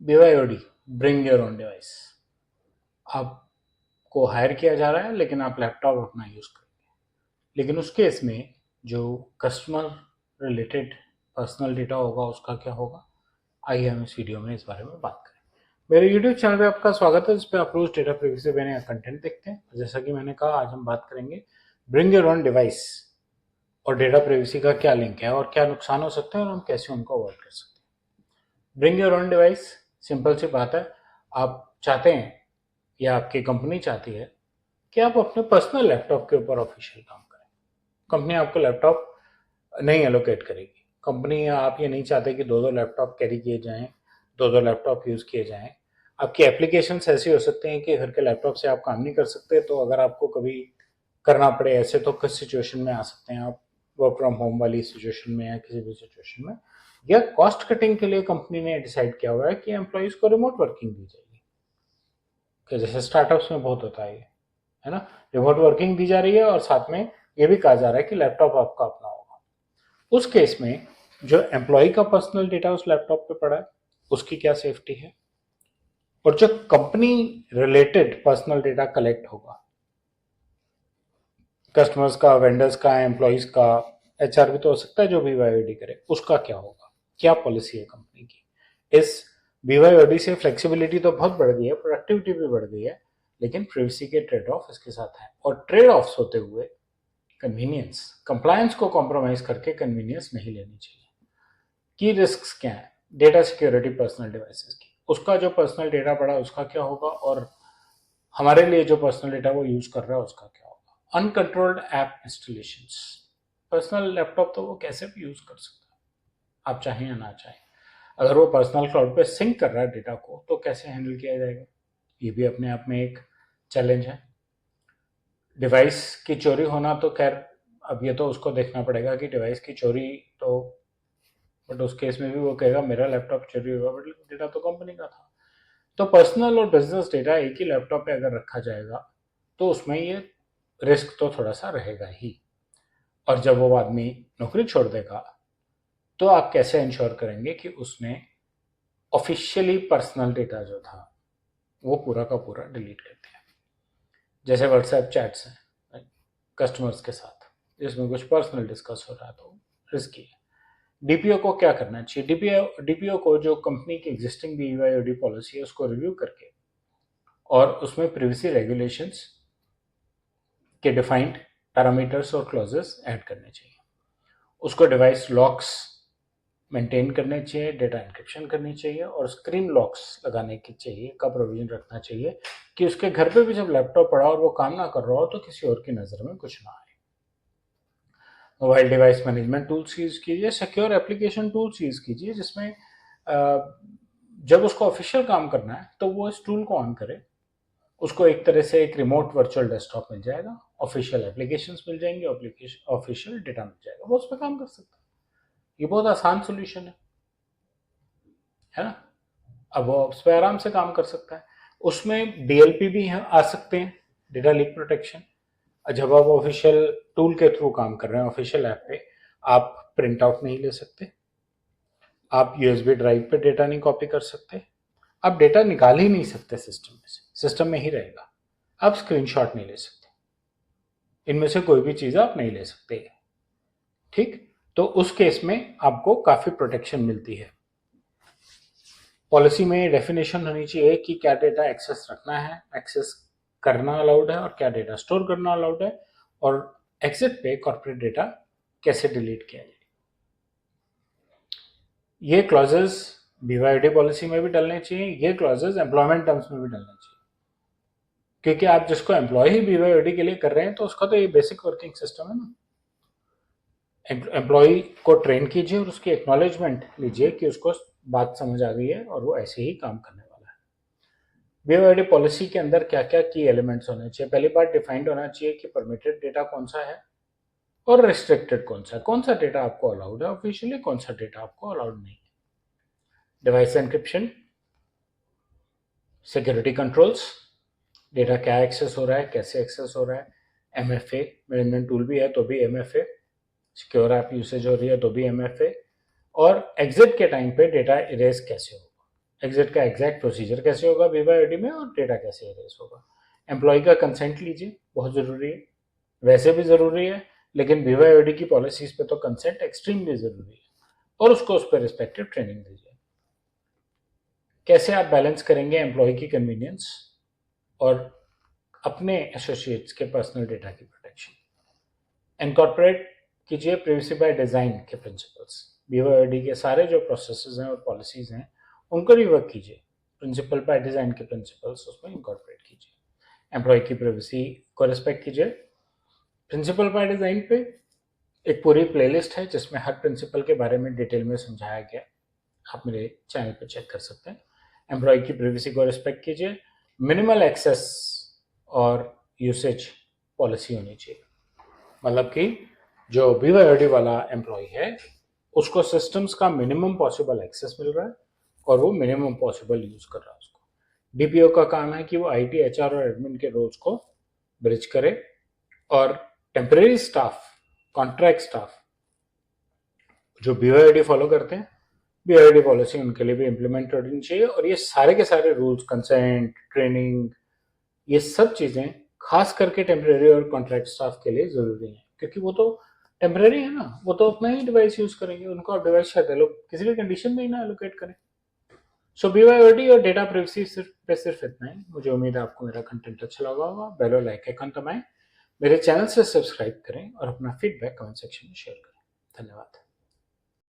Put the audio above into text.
BYOD, bring your own device. आपको higher किया जा रहा है लेकिन आप लैपटॉप अपना यूज़ करेंगे, लेकिन उस केस में जो कस्टमर रिलेटेड पर्सनल डेटा होगा उसका क्या होगा, आइए हम इस वीडियो में इस बारे में बात करें। मेरे YouTube चैनल पे आपका स्वागत है, जिस पे अप्रोच डेटा प्रिवेसी पे नया कंटेंट देखते हैं। जैसा कि मैंने कहा, आज हम बात करेंगे ब्रिंग योर ओन डिवाइस और डेटा प्रिवेसी का क्या लिंक है और क्या नुकसान हो सकते हैं और हम कैसे उनको अवॉइड कर सकते हैं। Bring your own device, simple सी बात है, आप चाहते हैं या आपकी कंपनी चाहती है कि आप अपने पर्सनल लैपटॉप के ऊपर ऑफिशियल काम करें। कंपनी आपको लैपटॉप नहीं एलोकेट करेगी। कंपनी, आप ये नहीं चाहते कि दो दो लैपटॉप कैरी किए जाएं, दो दो लैपटॉप यूज़ किए जाएं। आपकी एप्लीकेशंस ऐसी हो सकते हैं कि घर के लैपटॉप से आप काम नहीं कर सकते, तो अगर आपको कभी करना पड़े ऐसे, तो किस सिचुएशन में आ सकते हैं आप, वर्क फ्रॉम होम वाली सिचुएशन में या किसी भी सिचुएशन में, या कॉस्ट कटिंग के लिए कंपनी ने डिसाइड किया हुआ है कि एम्प्लॉइज को रिमोट वर्किंग दी जाएगी, कि जैसे स्टार्टअप्स में बहुत होता है ना, रिमोट वर्किंग दी जा रही है और साथ में ये भी कहा जा रहा है कि लैपटॉप आपका अपना होगा। उस केस में जो एम्प्लॉय का पर्सनल डेटा उस लैपटॉप पे पड़ा है, उसकी क्या सेफ्टी है, और जो company related personal data collect होगा, कस्टमर्स का, वेंडर्स का, एम्प्लॉयज का, एचआर भी तो हो सकता है जो BYOD करे, उसका क्या होगा, क्या पॉलिसी है कंपनी की। इस BYOD से फ्लेक्सिबिलिटी तो बहुत बढ़ गई है, प्रोडक्टिविटी भी बढ़ गई है, लेकिन प्रिवेसी के ट्रेड ऑफ इसके साथ है, और ट्रेड ऑफ्स होते हुए कन्वीनियंस, कंप्लायंस को कॉम्प्रोमाइज करके कन्वीनियंस नहीं लेनी चाहिए। की रिस्क्स क्या है डेटा सिक्योरिटी पर्सनल डिवाइसेस की, उसका जो पर्सनल डेटा पड़ा उसका क्या होगा, और हमारे लिए जो पर्सनल डेटा वो यूज कर रहा है उसका क्या होगा। Uncontrolled app installation, personal laptop तो वो कैसे भी यूज कर सकता है, आप चाहें या ना चाहें। अगर वो पर्सनल क्लाउड पे सिंक कर रहा है डेटा को, तो कैसे हैंडल किया जाएगा, ये भी अपने आप में एक चैलेंज है। डिवाइस की चोरी होना तो खैर, अब ये तो उसको देखना पड़ेगा कि डिवाइस की चोरी तो, बट उस केस में भी वो कहेगा मेरा लैपटॉप चोरी हुआ, बट डेटा तो कंपनी का था। तो पर्सनल और बिजनेस डेटा एक ही लैपटॉप पे अगर रखा जाएगा तो उसमें ये रिस्क तो थोड़ा सा रहेगा ही। और जब वो आदमी नौकरी छोड़ देगा तो आप कैसे इंश्योर करेंगे कि उसने ऑफिशियली पर्सनल डेटा जो था वो पूरा का पूरा डिलीट कर दिया। जैसे व्हाट्सएप चैट्स हैं कस्टमर्स के साथ, जिसमें कुछ पर्सनल डिस्कस हो रहा है, तो रिस्की है। डीपीओ को क्या करना चाहिए, डीपीओ को जो कंपनी की एग्जिस्टिंग BYOD पॉलिसी है उसको रिव्यू करके और उसमें प्रिवेसी रेगुलेशंस के डिफाइंड पैरामीटर्स और क्लॉजेस ऐड करने चाहिए। उसको डिवाइस लॉक्स मेंटेन करने चाहिए, डेटा इंक्रिप्शन करनी चाहिए और स्क्रीन लॉक्स लगाने की चाहिए, का प्रोविजन रखना चाहिए कि उसके घर पे भी जब लैपटॉप पड़ा और वो काम ना कर रहा हो तो किसी और की नज़र में कुछ ना आए। Mobile device management tools use कीजिए, सिक्योर एप्लीकेशन टूल्स यूज़ कीजिए, जिसमें जब उसको ऑफिशियल काम करना है तो वो इस टूल को ऑन करे, उसको एक तरह से एक रिमोट वर्चुअल डेस्कटॉप मिल जाएगा, ऑफिशियल एप्लीकेशंस मिल जाएंगे, ऑफिशियल डेटा मिल जाएगा, वो उस पर काम कर सकता है। ये बहुत आसान सोल्यूशन है ना। अब वो उस पर आराम से काम कर सकता है। उसमें DLP भी आ सकते हैं, डेटा लीक प्रोटेक्शन। जब आप ऑफिशियल टूल के थ्रू काम कर रहे हैं ऑफिशियल ऐप पे, आप प्रिंट आउट नहीं ले सकते, आप USB ड्राइव पे डेटा नहीं कॉपी कर सकते, आप डेटा निकाल ही नहीं सकते सिस्टम में से, सिस्टम में ही रहेगा। आप स्क्रीनशॉट नहीं ले सकते, इनमें से कोई भी चीज़ आप नहीं ले सकते। ठीक, तो उस केस में आपको काफ़ी प्रोटेक्शन मिलती है। पॉलिसी में डेफिनेशन होनी चाहिए कि क्या डेटा एक्सेस रखना है, एक्सेस करना अलाउड है, और क्या डेटा स्टोर करना अलाउड है, और एग्जिट पे कॉर्पोरेट डेटा कैसे डिलीट किया जाए। ये क्लॉजेस BYOD पॉलिसी में भी डलने चाहिए, ये क्लॉजेस एम्प्लॉयमेंट टर्म्स में भी डलने चाहिए, क्योंकि आप जिसको एम्प्लॉय ही BYOD के लिए कर रहे हैं तो उसका तो ये बेसिक वर्किंग सिस्टम है ना। एम्प्लॉय को ट्रेन कीजिए और उसकी एक्नॉलेजमेंट लीजिए कि उसको बात समझ आ गई है और वो ऐसे ही काम करने वाला है। BYOD पॉलिसी के अंदर क्या क्या की एलिमेंट्स होने चाहिए, पहली बात डिफाइंड होना चाहिए कि परमिटेड डेटा कौन सा है और रिस्ट्रिक्टेड कौन सा डेटा आपको अलाउड है ऑफिशियली, कौन सा डेटा आपको अलाउड नहीं है। Device encryption, security controls, data क्या एक्सेस हो रहा है, कैसे एक्सेस हो रहा है, MFA मैनेजमेंट टूल भी है तो भी MFA, सिक्योर ऐप यूसेज हो रही है तो भी MFA, और एग्जिट के टाइम पे डेटा इरेज कैसे होगा। एग्जिट का एग्जैक्ट प्रोसीजर कैसे होगा BYOD में और डेटा कैसे इरेज होगा। एम्प्लॉय का कंसेंट लीजिए, बहुत ज़रूरी है, वैसे भी ज़रूरी है, लेकिन BYOD की पॉलिसीज पे तो कंसेंट एक्सट्रीमली ज़रूरी है, और उसको उस पर रिस्पेक्टिव ट्रेनिंग दीजिए। कैसे आप बैलेंस करेंगे एम्प्लॉय की कन्वीनियंस और अपने एसोसिएट्स के पर्सनल डेटा की प्रोटेक्शन। इनकॉर्पोरेट कीजिए प्रिवेसी बाय डिज़ाइन के प्रिंसिपल्स। BYOD के सारे जो प्रोसेसेस हैं और पॉलिसीज हैं उनको रिवर्क कीजिए, प्रिंसिपल बाय डिज़ाइन के प्रिंसिपल्स उसमें इनकॉर्पोरेट कीजिए। एम्प्लॉय की प्राइवेसी को रिस्पेक्ट कीजिए। प्रिंसिपल बाय डिज़ाइन पे एक पूरी प्लेलिस्ट है जिसमें हर प्रिंसिपल के बारे में डिटेल में समझाया गया, आप मेरे चैनल पे चेक कर सकते हैं। एम्प्लॉय की प्राइवेसी को रिस्पेक्ट कीजिए। मिनिमल एक्सेस और यूसेज पॉलिसी होनी चाहिए, मतलब कि जो BYOD वाला एम्प्लॉय है उसको सिस्टम्स का मिनिमम पॉसिबल एक्सेस मिल रहा है और वो मिनिमम पॉसिबल यूज कर रहा है उसको। DPO का काम है कि वो IT, HR और एडमिन के रोल्स को ब्रिज करे, और टेम्परेरी स्टाफ, कॉन्ट्रैक्ट स्टाफ जो BYOD फॉलो करते हैं, BYOD पॉलिसी उनके लिए भी इम्प्लीमेंट होनी चाहिए। और ये सारे के सारे रूल्स, कंसेंट, ट्रेनिंग, ये सब चीज़ें खास करके टेम्परेरी और कॉन्ट्रैक्ट स्टाफ के लिए ज़रूरी हैं, क्योंकि वो तो टेम्परेरी है ना, वो तो अपना ही डिवाइस यूज़ करेंगे, उनको आप डिवाइस शायद किसी भी कंडीशन में ही ना एलोकेट करें। सो BYOD और डेटा प्राइवेसी सिर्फ इतना ही। मुझे उम्मीद है आपको मेरा कंटेंट अच्छा लगा होगा। बेल और लाइक आइकन दबाएं, मेरे चैनल से सब्सक्राइब करें और अपना फीडबैक कमेंट सेक्शन में शेयर करें। धन्यवाद।